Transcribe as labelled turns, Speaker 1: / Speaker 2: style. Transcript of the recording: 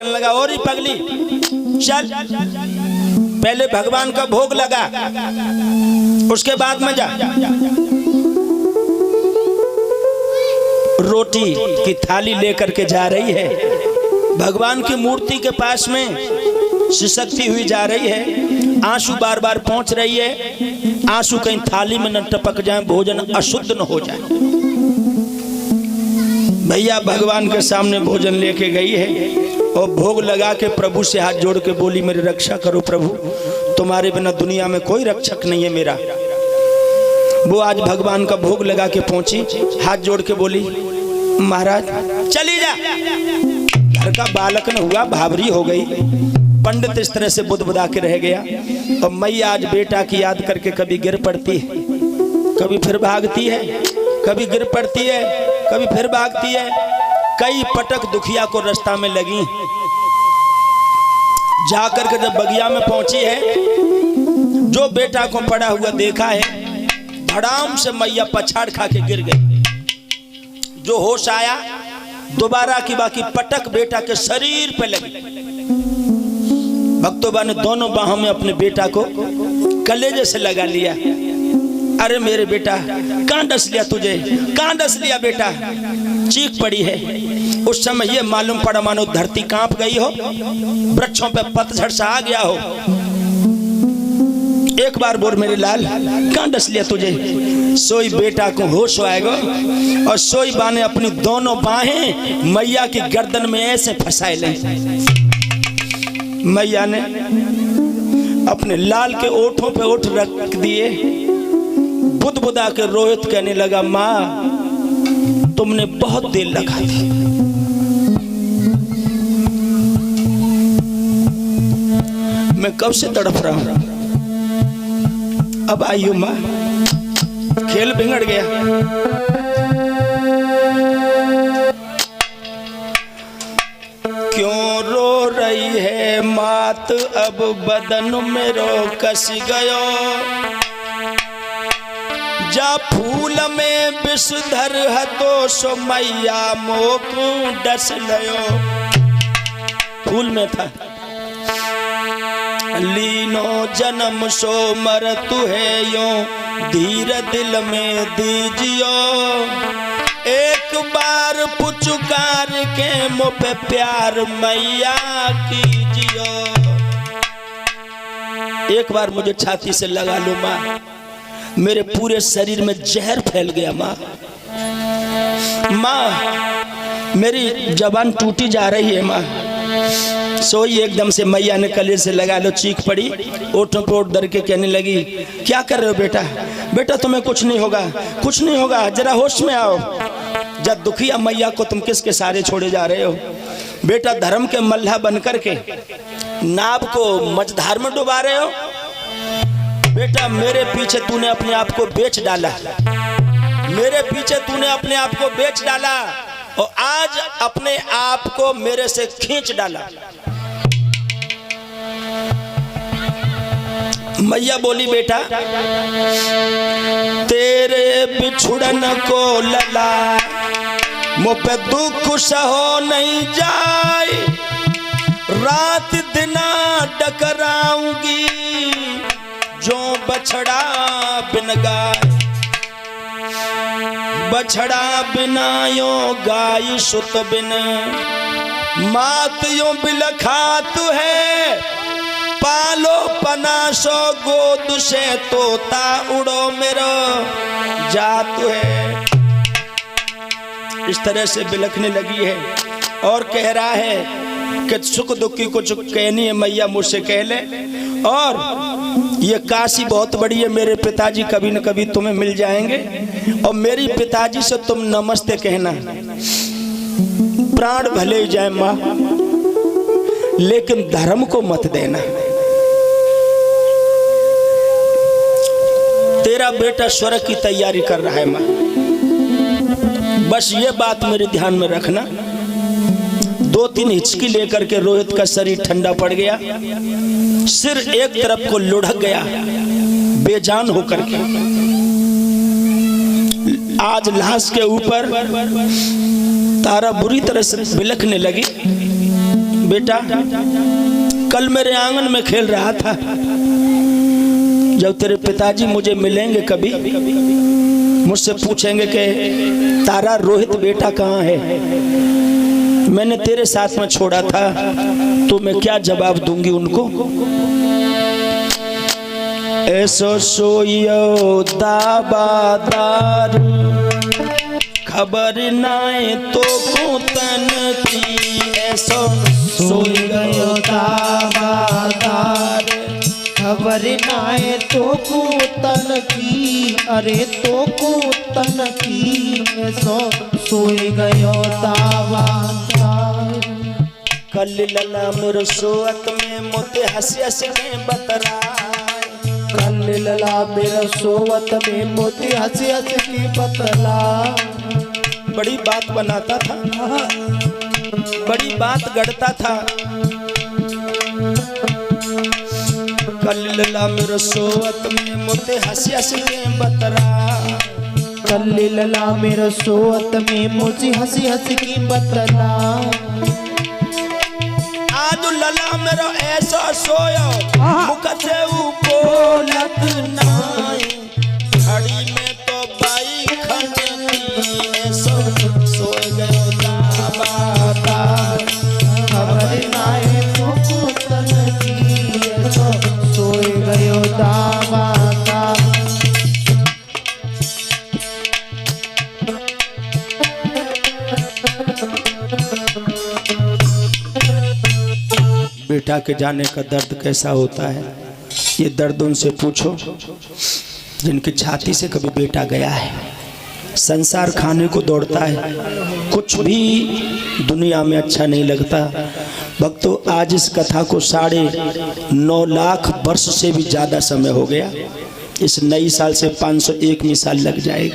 Speaker 1: लगा और ही पगली चल, पहले भगवान का भोग लगा, उसके बाद में जा। रोटी की थाली लेकर के जा रही है, भगवान की मूर्ति के पास में सिसकती हुई जा रही है, आंसू बार बार पहुंच रही है, आंसू कहीं थाली में न टपक जाए, भोजन अशुद्ध न हो जाए। भैया भगवान के सामने भोजन लेके गई है और भोग लगा के प्रभु से हाथ जोड़ के बोली, मेरी रक्षा करो प्रभु, तुम्हारे बिना दुनिया में कोई रक्षक नहीं है मेरा। वो आज भगवान का भोग लगा के पहुंची, हाथ जोड़ के बोली, महाराज चली जा। घर का बालक न हुआ, भावरी हो गई, पंडित इस तरह से बुदबुदा के रह गया। और मैया आज बेटा की याद करके कभी गिर पड़ती है, कभी फिर भागती है, कभी गिर पड़ती है, कभी फिर भागती है। कई पटक दुखिया को रास्ता में लगी, जाकर के जब बगिया में पहुंची है, जो बेटा को पड़ा हुआ देखा है, धड़ाम से मैया पछाड़ खा के गिर गई। जो होश आया दोबारा की बाकी पटक बेटा के शरीर पे लगी। भक्तों ने दोनों बाहों में अपने बेटा को कलेजे से लगा लिया। अरे मेरे बेटा, कहां डस लिया तुझे, कहां डस लिया बेटा, चीख पड़ी है। उस समय ये मालूम पड़ा मानो धरती कांप गई हो, वृक्षों पे पतझड़ सा आ गया हो। एक बार बोल मेरे लाल, कहां डस लिया तुझे। सोई बेटा को होश आएगा और सोई बाने अपनी दोनों बाहें मैया की गर्दन में ऐसे फंसाए ले। मैया ने अपने लाल के ओठों पे ओठ रख दिए, बुदबुदा के रोहित कहने लगा, माँ तुमने बहुत देर लगा दी, मैं कब से तड़प रहा हूं, अब आई हूं माँ, खेल बिगड़ गया। क्यों रो रही है मात, अब बदन मेरो कस गयो, जा फूल में विषधर हतो सो मैया मोकू डस लयो। फूल में था, लीनो जन्म सो मर तुहे यो, धीर दिल में दीजियो, एक बार पुचकार के मुँह पे प्यार मैया कीजियो। एक बार मुझे छाती से लगा लो माँ, मेरे पूरे शरीर में जहर फैल गया माँ। माँ मेरी जबान टूटी जा रही है माँ। सोई एकदम से मैया ने कलेजे से लगा लो, चीख पड़ी, ओठों पे ओठ धर के कहने लगी, क्या कर रहे हो बेटा, बेटा तुम्हें कुछ नहीं होगा, कुछ नहीं होगा, जरा होश में आओ। जब दुखिया मैया को तुम किसके सारे छोड़े जा रहे हो। बेटा धर्म के मल्लाह बनकर के नाव को मझधार में डुबा रहे हो। बेटा मेरे पीछे तूने अपने आप को बेच डाला, मेरे पीछे तूने अपने आप को बेच डाला और आज अपने आप को मेरे से खींच डाला। मैया बोली, बेटा तेरे बिछुड़न को लला, मुझ पे दुख सहो नहीं जाए, रात दिना डकराऊंगी जो बछड़ा बिन गाय, बछड़ा बिना यो गाय सुत बिन, मात यो बिलखात है, पालो पनासो गोद से तोता उड़ो मेरो जात है। इस तरह से बिलखने लगी है और कह रहा है कि सुख दुख की कुछ कहनी है मैया मुझसे कह ले, और ये काशी बहुत बड़ी है, मेरे पिताजी कभी न कभी तुम्हें मिल जाएंगे और मेरी पिताजी से तुम नमस्ते कहना, प्राण भले ही जाए माँ, लेकिन धर्म को मत देना। तेरा बेटा स्वर्ग की तैयारी कर रहा है माँ, बस ये बात मेरे ध्यान में रखना। 2-3 हिचकी लेकर के रोहित का शरीर ठंडा पड़ गया, सिर एक तरफ को लुढ़क गया बेजान होकर के। आज लाश के ऊपर तारा बुरी तरह से बिलखने लगी। बेटा कल मेरे आंगन में खेल रहा था, जब तेरे पिताजी मुझे मिलेंगे कभी मुझसे पूछेंगे कि तारा रोहित बेटा कहाँ है, मैंने तेरे साथ में छोड़ा था, तो मैं क्या जवाब दूंगी उनको? ऐसो सोयो दाबादार खबर नाए तो कुतन की, ऐसो सोई गयो दाबादार
Speaker 2: खबर नाए तो कुतन की, अरे तो कुतन की, ऐसो सोई गयो दाबादार।
Speaker 1: कल लला मेरे सोअत में मोते हंस हंस के बतराए,
Speaker 2: कल लला मेरा सोवत में मोती हंसी हंसी की बतला।
Speaker 1: बड़ी बात बनाता था, बड़ी बात गढ़ता था। कल लला मेरे सोवत में मोते हंसी हंसी के बतरा,
Speaker 2: कल लला मेरा सोवत में मोती हंसी हंसी की बतला।
Speaker 1: आज लला मेरा ऐसा सोयो मुख से बोलत नाई, घड़ी में तो बाई खनती, ऐसा सोए गयो दाबादार
Speaker 2: खबर नाए तो कुतन की, ऐसो सोए गयो दाबादार।
Speaker 1: बेटा के जाने का दर्द कैसा होता है, ये दर्द उनसे पूछो जिनकी छाती से कभी बेटा गया है। संसार खाने को दौड़ता है, कुछ भी दुनिया में अच्छा नहीं लगता। भक्तों आज इस कथा को 9.5 लाख वर्ष से भी ज़्यादा समय हो गया, इस नई साल से 501 साल लग जाएगी।